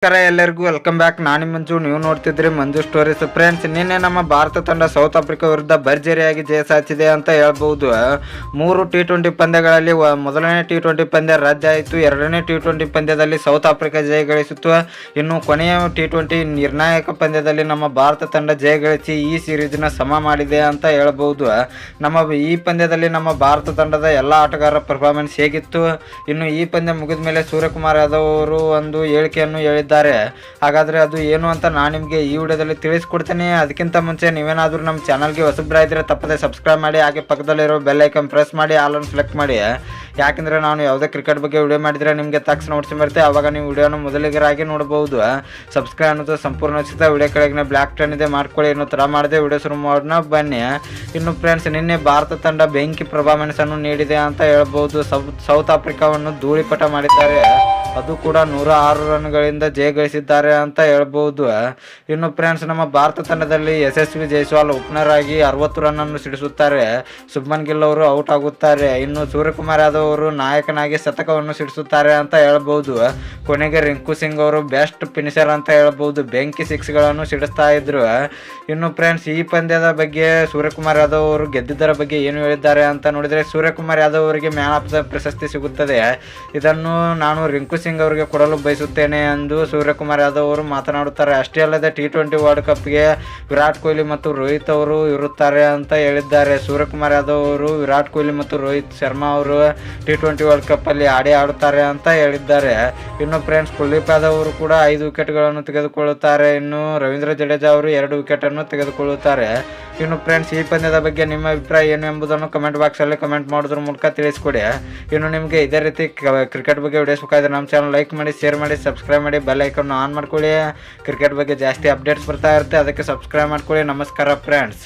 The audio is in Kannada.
ನಮಸ್ಕಾರ ಎಲ್ಲರಿಗೂ ವೆಲ್ಕಮ್ ಬ್ಯಾಕ್. ನಾನು ಮಂಜು, ನೀವು ನೋಡ್ತಿದ್ರಿ ಮಂಜು ಸ್ಟೋರೀಸ್. ಫ್ರೆಂಡ್ಸ್, ನಿನ್ನೆ ನಮ್ಮ ಭಾರತ ತಂಡ ಸೌತ್ ಆಫ್ರಿಕಾ ವಿರುದ್ಧ ಭರ್ಜರಿಯಾಗಿ ಜಯ ಸಾಧಿಸಿದೆ ಅಂತ ಹೇಳ್ಬಹುದು. 3 T20 ಪಂದ್ಯಗಳಲ್ಲಿ ಮೊದಲನೇ T20 ಪಂದ್ಯ ರದ್ದು ಆಯಿತು. ಎರಡನೇ T20 ಪಂದ್ಯದಲ್ಲಿ ಸೌತ್ ಆಫ್ರಿಕಾ ಜಯ ಗಳಿಸಿತ್ತು. ಇನ್ನು ಕೊನೆಯ T20 ನಿರ್ಣಾಯಕ ಪಂದ್ಯದಲ್ಲಿ ನಮ್ಮ ಭಾರತ ತಂಡ ಜಯ ಗಳಿಸಿ ಈ ಸೀರೀಸ್ನ ಸಮ ಮಾಡಿದೆ ಅಂತ ಹೇಳ್ಬಹುದು. ಈ ಪಂದ್ಯದಲ್ಲಿ ನಮ್ಮ ಭಾರತ ತಂಡದ ಎಲ್ಲ ಆಟಗಾರರ ಪರ್ಫಾರ್ಮೆನ್ಸ್ ಹೇಗಿತ್ತು? ಇನ್ನು ಈ ಪಂದ್ಯ ಮುಗಿದ ಮೇಲೆ ಸೂರ್ಯಕುಮಾರ್ ಯಾದವ್ ಅವರು ಒಂದು ಹೇಳಿಕೆಯನ್ನು ಹೇಳಿದ್ದಾರೆ. ಹಾಗಾದರೆ ಅದು ಏನು ಅಂತ ನಾನು ನಿಮಗೆ ಈ ವಿಡಿಯೋದಲ್ಲಿ ತಿಳಿಸ್ಕೊಡ್ತೀನಿ. ಅದಕ್ಕಿಂತ ಮುಂಚೆ ನೀವೇನಾದರೂ ನಮ್ಮ ಚಾನಲ್ಗೆ ಹೊಸಬ್ರಾಯಿದ್ರೆ ತಪ್ಪದೆ ಸಬ್ಸ್ಕ್ರೈಬ್ ಮಾಡಿ, ಹಾಗೆ ಪಕ್ಕದಲ್ಲಿರೋ ಬೆಲ್ ಐಕನ್ ಪ್ರೆಸ್ ಮಾಡಿ, ಆಲ್ ಸೆಲೆಕ್ಟ್ ಮಾಡಿ. ಯಾಕೆಂದರೆ ನಾನು ಯಾವುದೇ ಕ್ರಿಕೆಟ್ ಬಗ್ಗೆ ವಿಡಿಯೋ ಮಾಡಿದರೆ ನಿಮಗೆ ತಕ್ಷಣ ನೋಟಿಸ್ ಬರುತ್ತೆ. ಆವಾಗ ನೀವು ವಿಡಿಯೋನ ಮೊದಲಿಗರಾಗಿ ನೋಡಬಹುದು. ಸಬ್ಸ್ಕ್ರೈಬ್ ಅನ್ನೋದು ಸಂಪೂರ್ಣ ಉಚಿತ. ವಿಡಿಯೋ ಕೆಳಗಿನ ಬ್ಲ್ಯಾಕ್ ಟನ್ ಇದೆ, ಮಾಡ್ಕೊಳ್ಳಿ. ಇನ್ನೂ ಥರ ಮಾಡಿದೆ ವಿಡಿಯೋ ಶುರು ಮಾಡೋಣ ಬನ್ನಿ. ಇನ್ನು ಫ್ರೆಂಡ್ಸ್, ನಿನ್ನೆ ಭಾರತ ತಂಡ ಬೆಂಕಿ ಪರ್ಫಾರ್ಮೆನ್ಸ್ ಅನ್ನು ನೀಡಿದೆ ಅಂತ ಹೇಳ್ಬೋದು. ಸೌತ್ ಆಫ್ರಿಕಾವನ್ನು ಧೂಳಿಪಟ ಮಾಡಿದ್ದಾರೆ, ಅದು ಕೂಡ 106 ರನ್ಗಳಿಂದ ಜಯ ಗಳಿಸಿದ್ದಾರೆ ಅಂತ ಹೇಳ್ಬೋದು. ಇನ್ನು ಫ್ರೆಂಡ್ಸ್, ನಮ್ಮ ಭಾರತ ತಂಡದಲ್ಲಿ ಯಶಸ್ವಿ ಜೈಸ್ವಾಲ್ ಓಪನರ್ ಆಗಿ 60 ರನ್ ಅನ್ನು ಸಿಡಿಸುತ್ತಾರೆ. ಶುಭ್ಮನ್ ಗಿಲ್ ಅವರು ಔಟ್ ಆಗುತ್ತಾರೆ. ಇನ್ನು ಸೂರ್ಯಕುಮಾರ್ ಯಾದವ್ ಅವರು ನಾಯಕನಾಗಿ ಶತಕವನ್ನು ಸಿಡಿಸುತ್ತಾರೆ ಅಂತ ಹೇಳ್ಬೋದು. ಕೊನೆಗೆ ರಿಂಕು ಸಿಂಗ್ ಅವರು ಬೆಸ್ಟ್ ಫಿನಿಷರ್ ಅಂತ ಹೇಳ್ಬೋದು. ಬೆಂಕಿ 6ಗಳನ್ನು ಸಿಡಿಸ್ತಾ ಇದ್ರು. ಇನ್ನು ಫ್ರೆಂಡ್ಸ್, ಈ ಪಂದ್ಯದ ಬಗ್ಗೆ ಸೂರ್ಯಕುಮಾರ್ ಯಾದವ್ ಅವರು ಗೆದ್ದಿದ್ದರ ಬಗ್ಗೆ ಏನು ಹೇಳಿದ್ದಾರೆ ಅಂತ ನೋಡಿದರೆ, ಸೂರ್ಯಕುಮಾರ್ ಯಾದವ್ ಅವರಿಗೆ ಮ್ಯಾನ್ ಆಫ್ ದ ಪ್ರಶಸ್ತಿ ಸಿಗುತ್ತದೆ. ಇದನ್ನು ನಾನು ರಿಂಕು ಸಿಂಗ್ ಅವರಿಗೆ ಕೊಡಲು ಬಯಸುತ್ತೇನೆ ಎಂದು ಸೂರ್ಯಕುಮಾರ್ ಯಾದವ್ ಅವರು ಮಾತನಾಡುತ್ತಾರೆ. ಅಷ್ಟೇ ಅಲ್ಲದೆ T20 ವರ್ಲ್ಡ್ ಕಪ್ಗೆ ವಿರಾಟ್ ಕೊಹ್ಲಿ ಮತ್ತು ರೋಹಿತ್ ಅವರು ಇರುತ್ತಾರೆ ಅಂತ ಹೇಳಿದ್ದಾರೆ. ಸೂರ್ಯಕುಮಾರ್ ಯಾದವ್ ಅವರು ವಿರಾಟ್ ಕೊಹ್ಲಿ ಮತ್ತು ರೋಹಿತ್ ಶರ್ಮಾ ಅವರು T20 ವರ್ಲ್ಡ್ ಕಪ್ ಅಲ್ಲಿ ಆಡುತ್ತಾರೆ ಅಂತ ಹೇಳಿದ್ದಾರೆ. ಇನ್ನು ಫ್ರೆಂಡ್ಸ್, ಕುಲ್ದೀಪ್ ಯಾದವ್ ಅವರು ಕೂಡ 5 ವಿಕೆಟ್ಗಳನ್ನು ತೆಗೆದುಕೊಳ್ಳುತ್ತಾರೆ. ಇನ್ನು ರವೀಂದ್ರ ಜಡೇಜಾ ಅವರು 2 ವಿಕೆಟನ್ನು ತೆಗೆದುಕೊಳ್ಳುತ್ತಾರೆ. ಇನ್ನು ಫ್ರೆಂಡ್ಸ್, ಈ ಪಂದ್ಯದ ಬಗ್ಗೆ ನಿಮ್ಮ ಅಭಿಪ್ರಾಯ ಏನು ಎಂಬುದನ್ನು ಕಮೆಂಟ್ ಬಾಕ್ಸಲ್ಲಿ ಕಮೆಂಟ್ ಮಾಡೋದ್ರ ಮೂಲಕ ತಿಳಿಸ್ಕೊಡಿ. ಇನ್ನು ನಿಮಗೆ ಇದೇ ರೀತಿ ಕ್ರಿಕೆಟ್ ಬಗ್ಗೆ ವಿಡಿಯೋಸ್ ಬೇಕಾದರೆ ನಮ್ಮ ಚಾನಲ್ ಲೈಕ್ ಮಾಡಿ, ಶೇರ್ ಮಾಡಿ, ಸಬ್ಸ್ಕ್ರೈಬ್ ಮಾಡಿ, ಬೆಲ್ ಐಕನ್ ಆನ್ ಮಾಡ್ಕೊಳ್ಳಿ. ಕ್ರಿಕೆಟ್ ಬಗ್ಗೆ ಜಾಸ್ತಿ ಅಪ್ಡೇಟ್ಸ್ ಬರ್ತಾ ಇರುತ್ತೆ, ಅದಕ್ಕೆ ಸಬ್ಸ್ಕ್ರೈಬ್ ಮಾಡ್ಕೊಳ್ಳಿ. ನಮಸ್ಕಾರ ಫ್ರೆಂಡ್ಸ್.